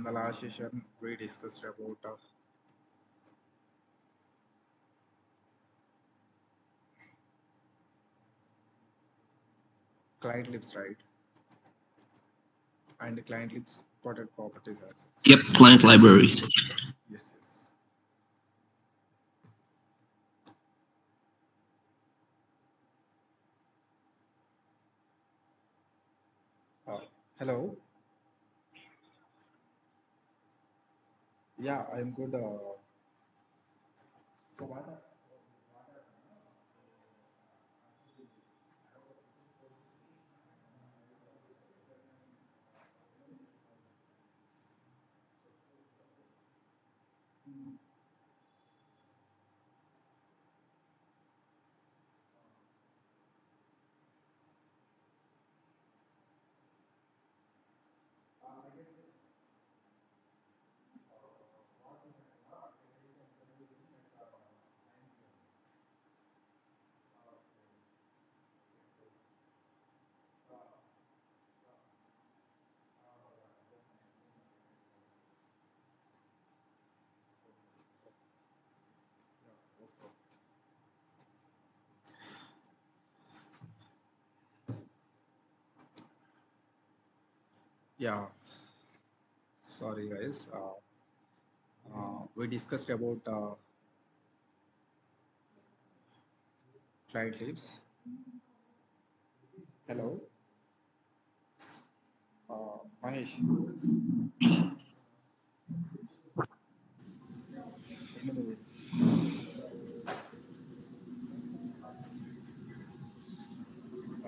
In the last session, we discussed about client lists, right? And client lists important properties access. Yep, client libraries. Yes, yes. Uh, Hello. Yeah, I'm good. So yeah, sorry guys. We discussed about client lists. Hello, Mahesh.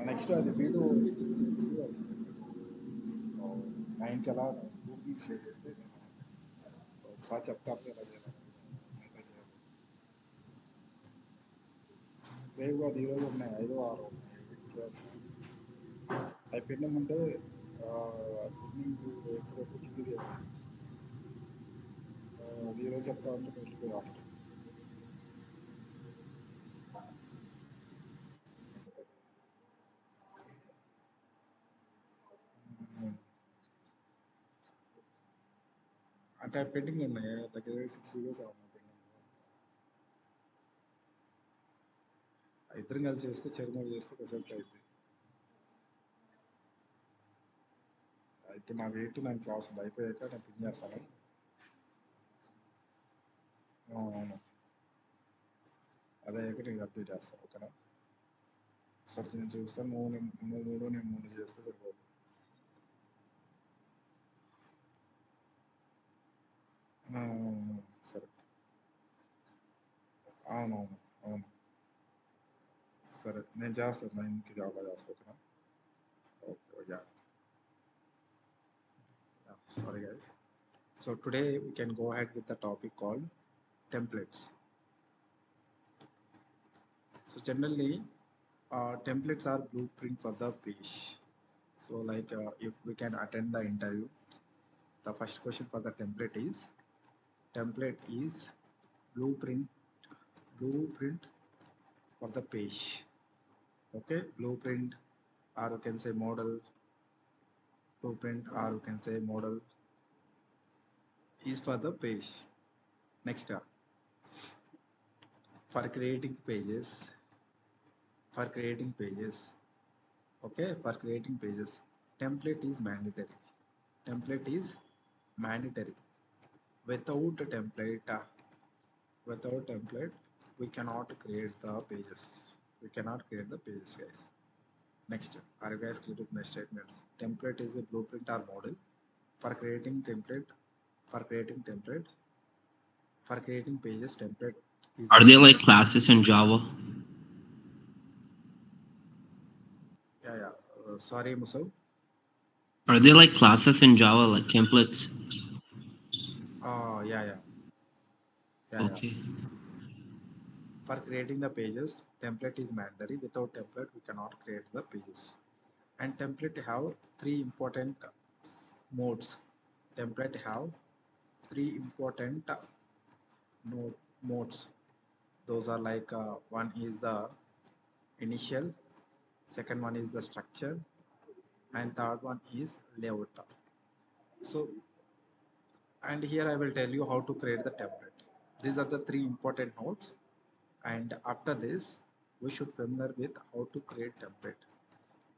Next అది video నైన్కి ఎలా Google share చేస్తే నేను ఒకసారి చెప్తాను ఎలా చేయాలి ఎలా చేయాలి వేగంగా అది ఈరోజు ఉన్నాయి 5 6 ఎడిట్ చేయాల్సి అవి పెట్టినామంటే మీకు ఎక్కడ క్లిక్ చేయాలి అది ఈరోజు చెప్తా ఉంటే వెళ్ళిపోయాలి అంటే పెండింగ్ ఉన్నాయి దగ్గర 6 వీడియోస్ అవుతున్నాయి పెండింగ్ ఇద్దరం కలిసి చేస్తే చెరుమూడు చేస్తే రిజల్ట్ అవుతుంది ఇప్పుడు నా 8 to 9 క్లాస్ ఉంది అయిపోయాక నేను పిన్ చేస్తాను అవును అదే అయ్యాక నేను అప్డేట్ చేస్తాను ఓకేనా సరే నేను చూస్తాను నువ్వు మూడు నేను 3 చేస్తే సరిపోతుంది సరే అవునవును అవును సరే నేను చేస్తాను 9కి జాబ్ చేస్తాను ఓకేనా okay yeah sorry guys. So today we can go ahead with the topic called templates. So generally, templates are blueprint for the page. So like if we can attend the interview, the first question for the template is blueprint for the page. Okay, blueprint, or you can say model, blueprint, or you can say model is for the page. Next up, for creating pages, okay, for creating pages, template is mandatory. Template is mandatory. Without a template, we cannot create the pages. We cannot create the pages, guys. Next, are you guys clear with my statements? Template is a blueprint or model for creating pages. Template is Are they like classes in Java? yeah. Sorry, Musav. Are they like classes in Java, like templates? Yeah. Okay. For creating the pages, template is mandatory. Without template, we cannot create the pages. And template have three important modes. Template have three important modes. Those are like one is the initial, second one is the structure, and third one is layout. So And here I will tell you how to create the template. These are the three important notes, and after this we should familiar with how to create template.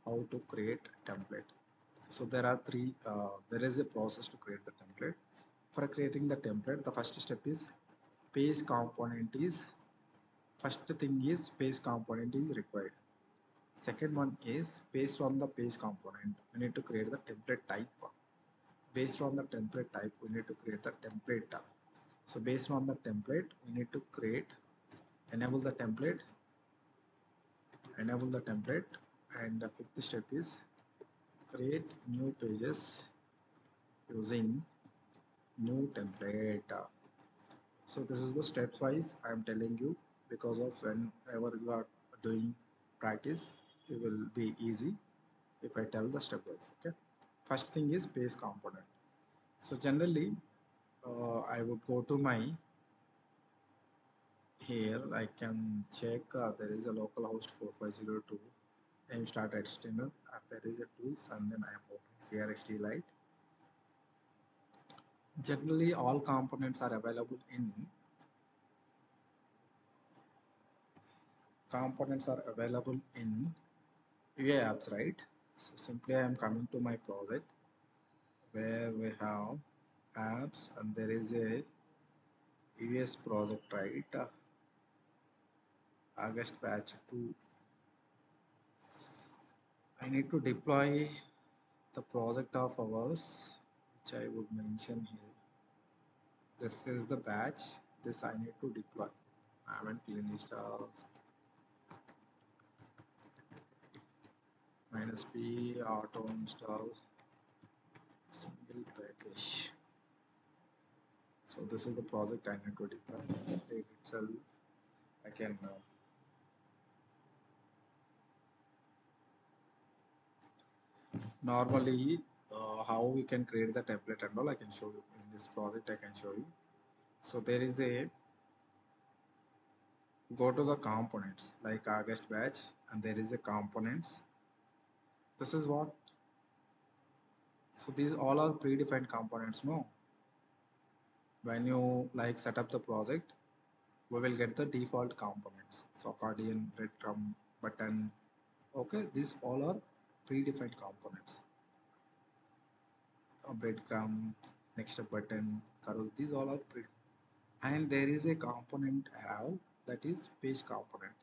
How to create template. So there are there is a process to create the template. For creating the template, the first step is page component is first thing is page component is required. Second one is based on the page component we need to create the template type. Based on the template type we need to create the template. So based on the template we need to create enable the template, and the fifth step is create new pages using new template. So this is the steps wise I am telling you, because of whenever you are doing practice it will be easy if I tell the step wise. Okay, first thing is page component. So generally I would go to my here I can check there is a localhost 4502 and start HTML. There is a tools and then I am opening CRST Lite. Generally all components are available in UA apps, right? So simply I am coming to my project where we have apps and there is a US project, right? August batch 2. I need to deploy the project of ours, which I would mention here. This is the batch. This I need to deploy. I haven't clean install -p auto install single package. So this is the project I need to deploy. It itself I can normally how we can create the template and all I can show you in this project. I can show you. So there is a go to the components like August batch and there is a components. This is what, so these all are predefined components. No, when you like set up the project we will get the default components. So accordion, breadcrumb, button. Okay, these all are predefined components. A breadcrumb, next a button, curve. These all are pre. And there is a component have that is page component.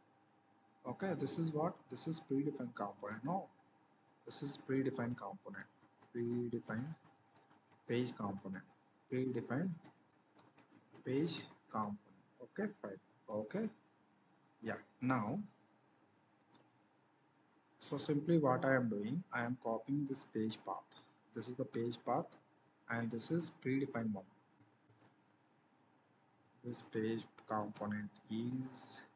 Okay, this is what, this is predefined component. No, this is predefined component. Predefined page component. Predefined page component. Okay, fine. Okay, yeah. Now so simply what I am doing, I am copying this page path. This is the page path and this is predefined one. This page component is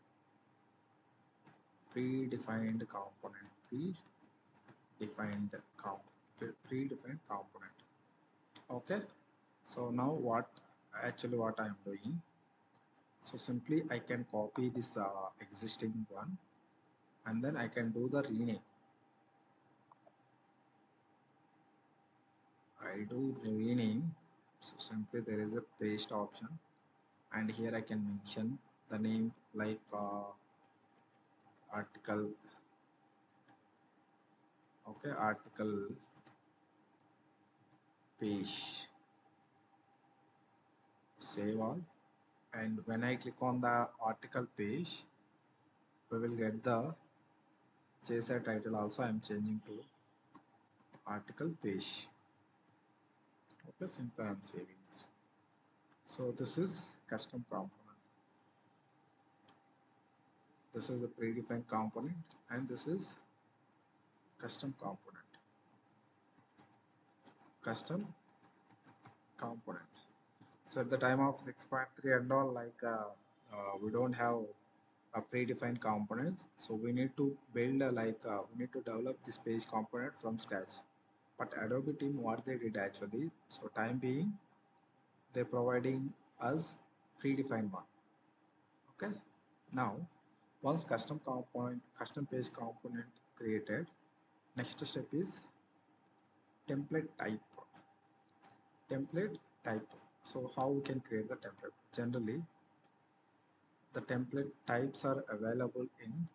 predefined component. Predefined predefined component. Okay. So now what I am doing. So simply I can copy this existing one and then I can do the rename. I do the rename. So simply there is a paste option and here I can mention the name like article. Okay, article page, save all, and when I click on the article page we will get the JSA title. Also I am changing to article page. Okay, simply I am saving this. So this is custom component, this is the predefined component and this is custom component. Custom component. So at the time of 6.3 and all, like we don't have a predefined component, so we need to build we need to develop this page component from scratch. But Adobe team what they did actually, so time being they're providing us predefined one. Okay, now once custom page component created, next step is template type. Template type. So how we can create the template? Generally, the template types are available in,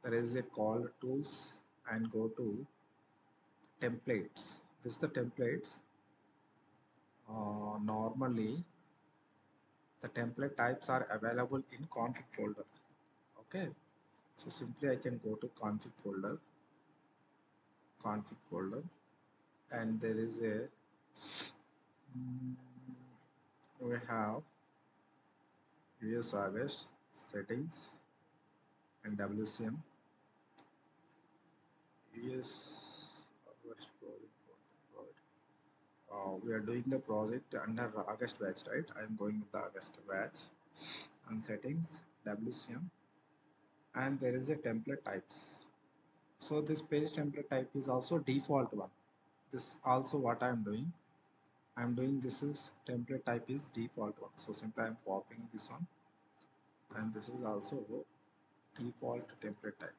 there is a call tools and go to templates. This is the templates. Normally, the template types are available in config folder. Okay, so simply I can go to config folder, and there is a mm, we have US August settings and WCM US August project. We are doing the project under August batch, right? I am going with the August batch and settings WCM, and there is a template types. So this page template type is also default one. This also what I am doing. I am doing this is template type is default one. So simply I am copying this one, and this is also default template type.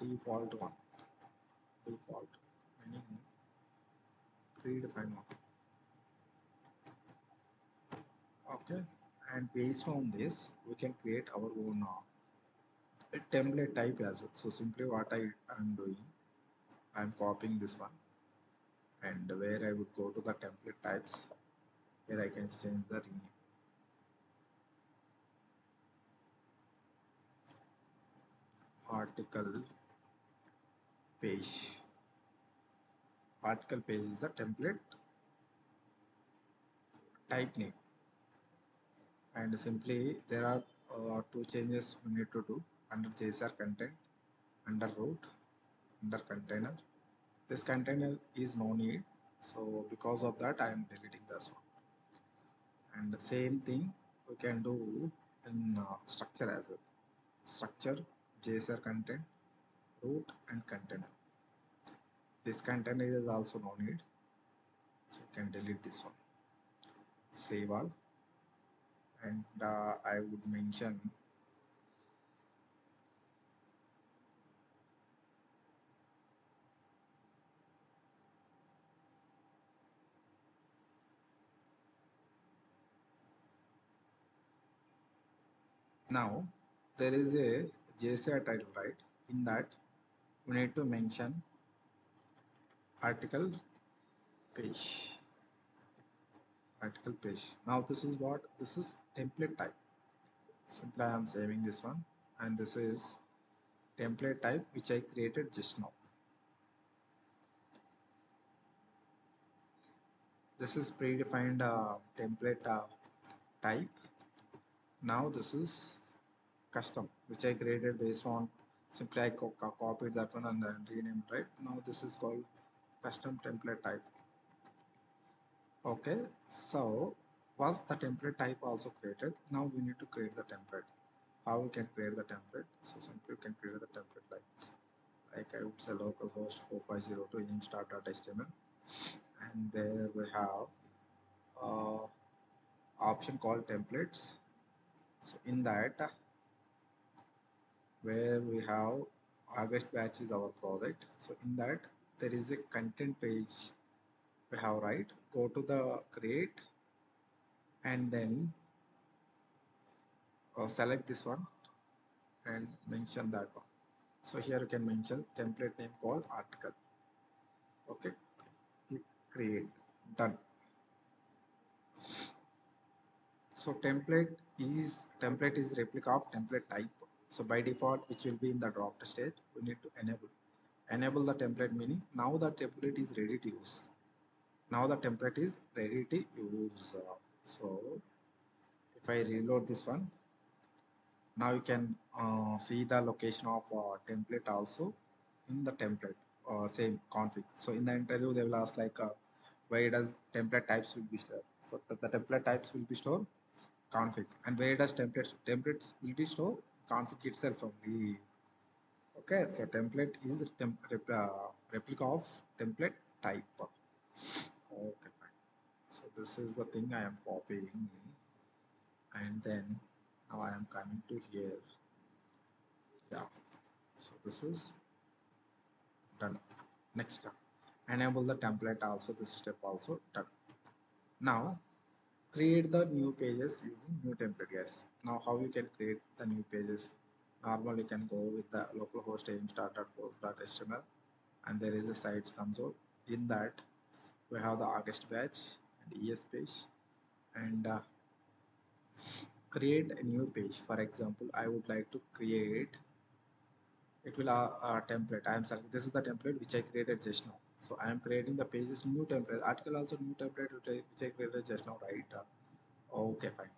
Default one. Default meaning predefined one. Okay, and based on this we can create our own template type as well. So simply what I am doing, I am copying this one, and where I would go to the template types, where I can change the rename. Article page. Article page is the template type name, and simply there are two changes we need to do under JSR content, under root, under container. This container is no need, so because of that I am deleting this one. And the same thing we can do in structure as well. Structure, JSR content, root and container. This container is also no need, so you can delete this one. Save all, and I would mention now there is a JSR title, right? In that we need to mention article page. Article page. Now this is what, this is template type. Simply I am saving this one, and this is template type which I created just now. This is predefined template type. Now this is custom which I created based on, simply I copied that one and then renamed, right? Now this is called custom template type. Okay, so once the template type also created, now we need to create the template. How we can create the template? So simply you can create the template like this. Like I would say localhost 4502 imstart.html, and there we have uh, option called templates. So in that, where we have August batch is our project. So in that there is a content page we have, right? Go to the create, and then select this one and mention that one. So here you can mention template name called article. Okay, click create, done. So template is replica of template type. So by default, which will be in the draft state, we need to enable the template, meaning now the template is ready to use. Now the template is ready to use. So if I reload this one, now you can see the location of template also in the template, same config. So in the interview they will ask like where does template types will be stored. So the template types will be stored config, and where does templates will be stored config itself only. Okay, so template is replica of template type. Okay, fine. So this is the thing I am copying, and then now I am coming to here. Yeah, so this is done. Next step, enable the template also, this step also done. Now create the new pages using new template, guys. Now how you can create the new pages? Normal you can go with the localhost aim start.force.html, and there is a sites console. In that we have the August batch and ES page, and create a new page. For example, I would like to create, it will a template. I am selecting, this is the template which I created just now. So I am creating the pages new template, article also new template which I created just now, right? Okay, fine.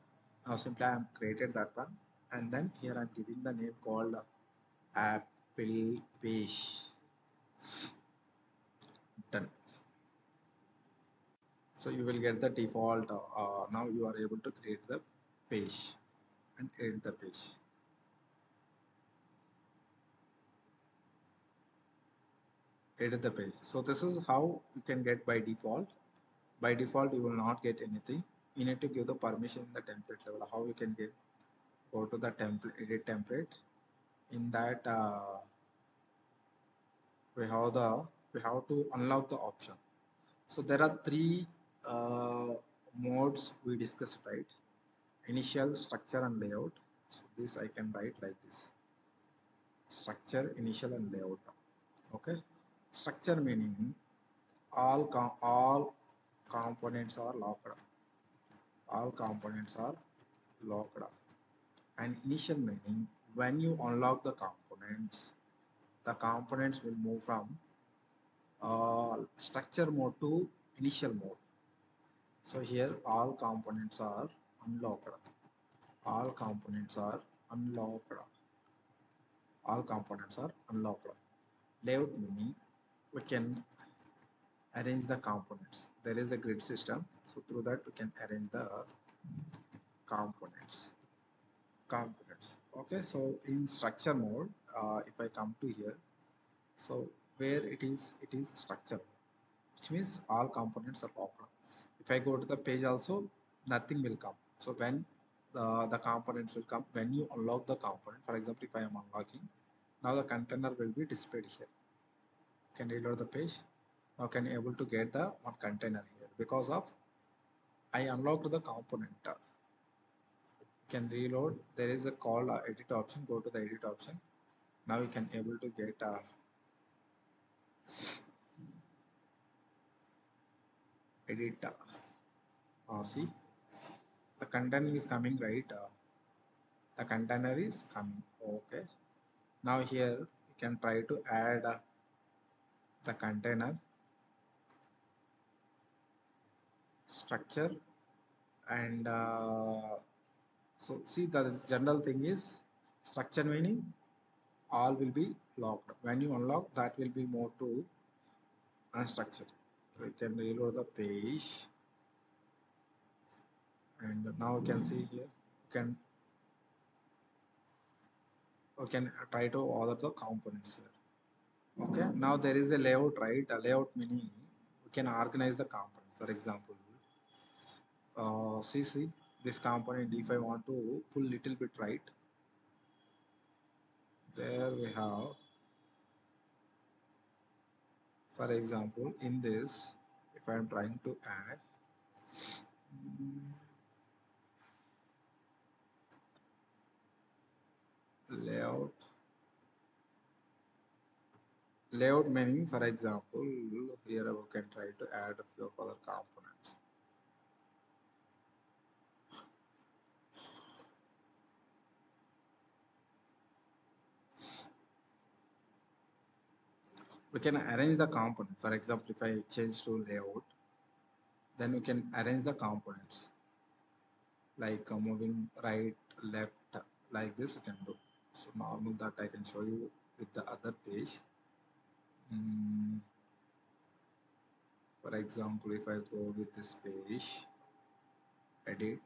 Now simply I am created that one, and then here I am giving the name called Apple page. Done. So you will get the default. Now you are able to create the page and edit the page. Edit the page. So this is how you can get by default. By default, you will not get anything. You need to give the permission in the template level. How you can get? Go to the template, edit template. In that, we have the we have to unlock the option. So there are three modes we discussed, right? Initial, structure, and layout. So this I can write like this: structure, initial, and layout. Okay. Structure meaning all components are locked. All components are locked. And initial meaning when you unlock the components will move from structure mode to initial mode. So here all components are unlocked. All components are unlocked. All components are unlocked. Layout meaning we can arrange the components. There is a grid system, so through that we can arrange the components. Okay, so in structure mode, if I come to here, so where it is structure, which means all components are locked. If I go to the page also, nothing will come. So when the components will come when you unlock the component. For example, if I am unlocking, now the container will be displayed here. Can reload the page. Now can able to get the one container here because of I unlocked the component. Can reload. There is a call edit option. Go to the edit option. Now you can able to get edit. See, the container is coming, right? The container is coming. Okay. Now here you can try to add the container structure, and so see the general thing is structure meaning all will be locked. When you unlock, that will be more to unstructured. We can reload the page, and now you can see here you can try to order the components here. Okay, now there is a layout, right? A layout meaning we can organize the component. For example, see this component, if I want to pull little bit right, there we have, for example, in this, if I am trying to add layout, layout meaning, for example, here we can try to add a few other components. We can arrange the component. For example, if I change to layout, then we can arrange the components like moving right, left, like this you can do. So normal that I can show you with the other page. For example, if I go with this page, edit,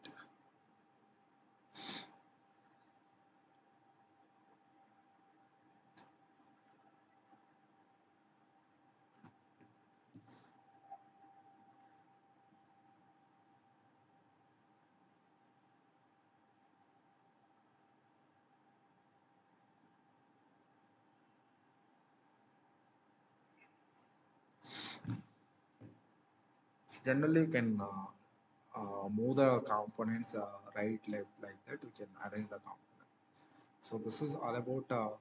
generally you can move the components right, left, like that. You can arrange the component. So this is all about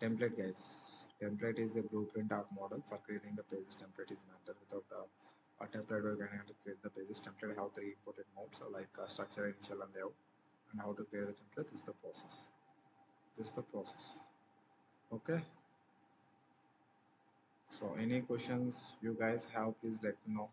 template, guys. Template is a blueprint of model for creating the pages. Template is matter. Without a template, we're going to create the pages. Template have three important modes, like structure, initial, and layout. And how to create the template. This is the process. This is the process. Okay. So any questions you guys have, please let me know.